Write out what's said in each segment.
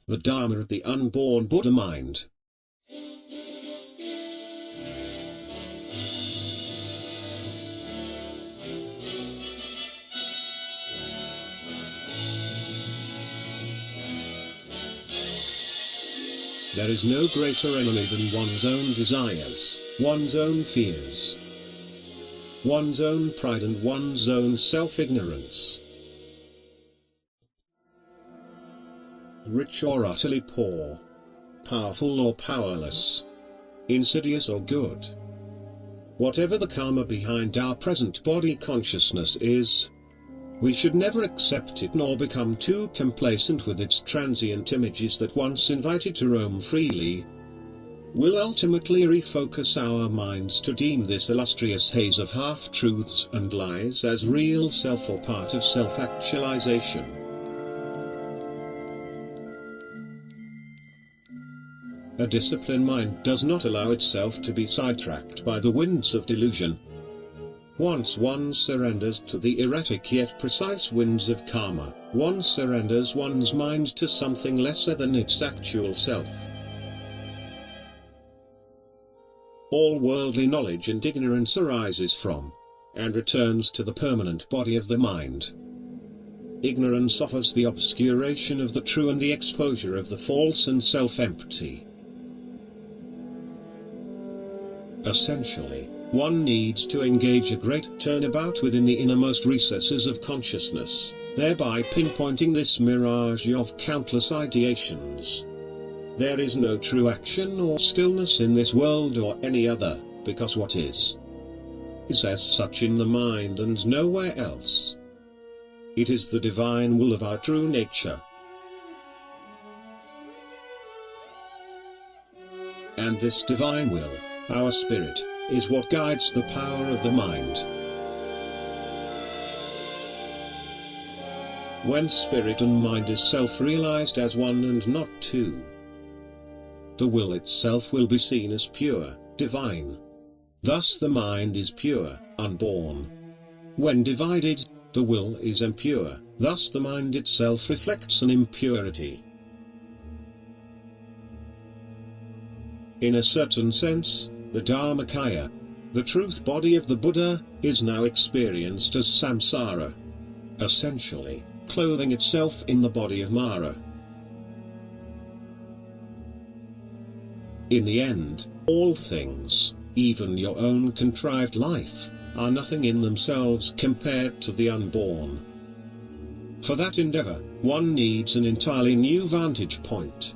the Dharma of the unborn Buddha mind. There is no greater enemy than one's own desires, one's own fears, one's own pride and one's own self-ignorance. Rich or utterly poor, powerful or powerless, insidious or good. Whatever the karma behind our present body consciousness is, we should never accept it nor become too complacent with its transient images that once invited to roam freely, will ultimately refocus our minds to deem this illustrious haze of half-truths and lies as real self or part of self-actualization. A disciplined mind does not allow itself to be sidetracked by the winds of delusion. Once one surrenders to the erratic yet precise winds of karma, one surrenders one's mind to something lesser than its actual self. All worldly knowledge and ignorance arises from, and returns to the permanent body of the mind. Ignorance offers the obscuration of the true and the exposure of the false and self-empty. Essentially, one needs to engage a great turnabout within the innermost recesses of consciousness, thereby pinpointing this mirage of countless ideations. There is no true action or stillness in this world or any other, because what is as such in the mind and nowhere else. It is the divine will of our true nature. And this divine will, our spirit, is what guides the power of the mind. When spirit and mind is self-realized as one and not two, the will itself will be seen as pure, divine. Thus the mind is pure, unborn. When divided, the will is impure, thus the mind itself reflects an impurity. In a certain sense, the Dharmakaya, the truth body of the Buddha, is now experienced as samsara, essentially, clothing itself in the body of Mara. In the end, all things, even your own contrived life, are nothing in themselves compared to the unborn. For that endeavor, one needs an entirely new vantage point.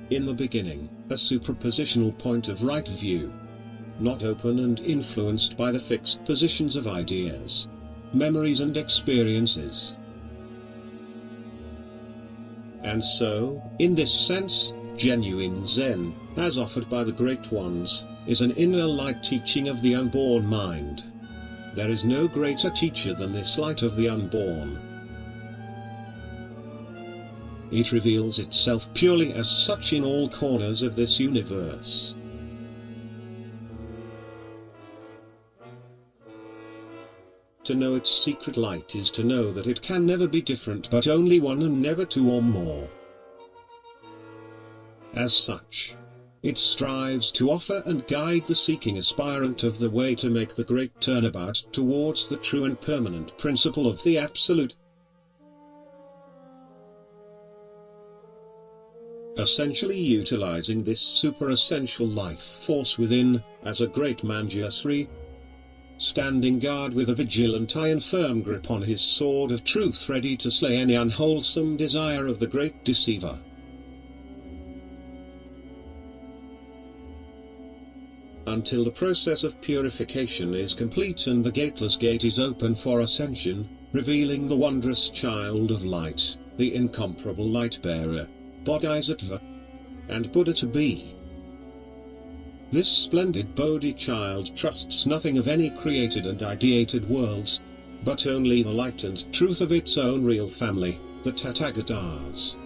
In the beginning, a superpositional point of right view, not open and influenced by the fixed positions of ideas, memories and experiences. And so, in this sense, genuine Zen, as offered by the Great Ones, is an inner light teaching of the unborn mind. There is no greater teacher than this light of the unborn. It reveals itself purely as such in all corners of this universe. To know its secret light is to know that it can never be different but only one and never two or more. As such, it strives to offer and guide the seeking aspirant of the way to make the great turnabout towards the true and permanent principle of the Absolute. Essentially utilizing this super-essential life force within, as a great Manjusri, standing guard with a vigilant eye and firm grip on his sword of truth, ready to slay any unwholesome desire of the great deceiver. Until the process of purification is complete and the gateless gate is open for ascension, revealing the wondrous child of light, the incomparable light-bearer, Bodhisattva, and Buddha to be. This splendid Bodhi child trusts nothing of any created and ideated worlds, but only the light and truth of its own real family, the Tathagatas.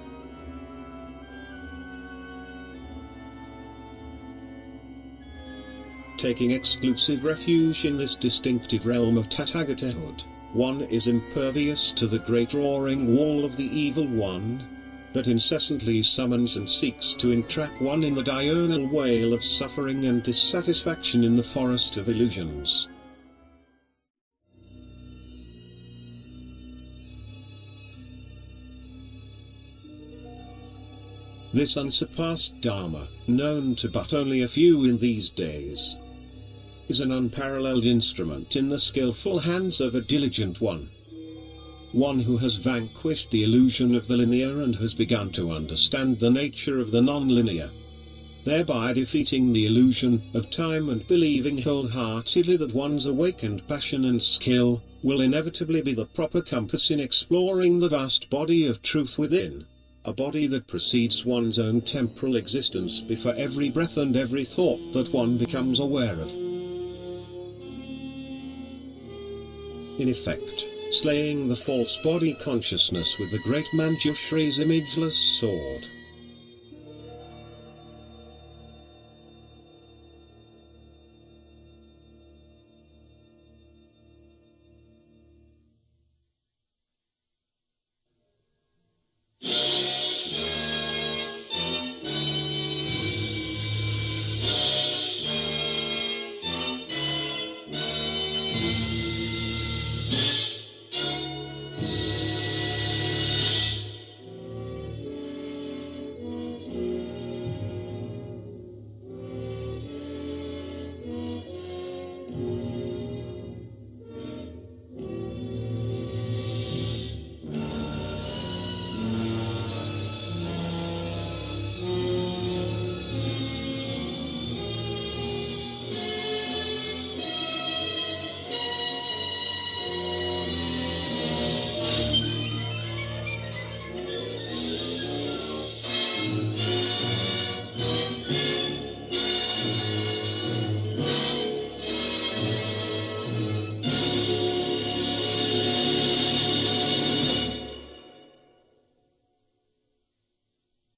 Taking exclusive refuge in this distinctive realm of Tathagatahood, one is impervious to the great roaring wall of the evil one, that incessantly summons and seeks to entrap one in the diurnal wail of suffering and dissatisfaction in the forest of illusions. This unsurpassed Dharma, known to but only a few in these days, is an unparalleled instrument in the skillful hands of a diligent one. One who has vanquished the illusion of the linear and has begun to understand the nature of the non-linear, thereby defeating the illusion of time and believing wholeheartedly that one's awakened passion and skill will inevitably be the proper compass in exploring the vast body of truth within. A body that precedes one's own temporal existence before every breath and every thought that one becomes aware of. In effect, slaying the false body consciousness with the great Manjushri's imageless sword.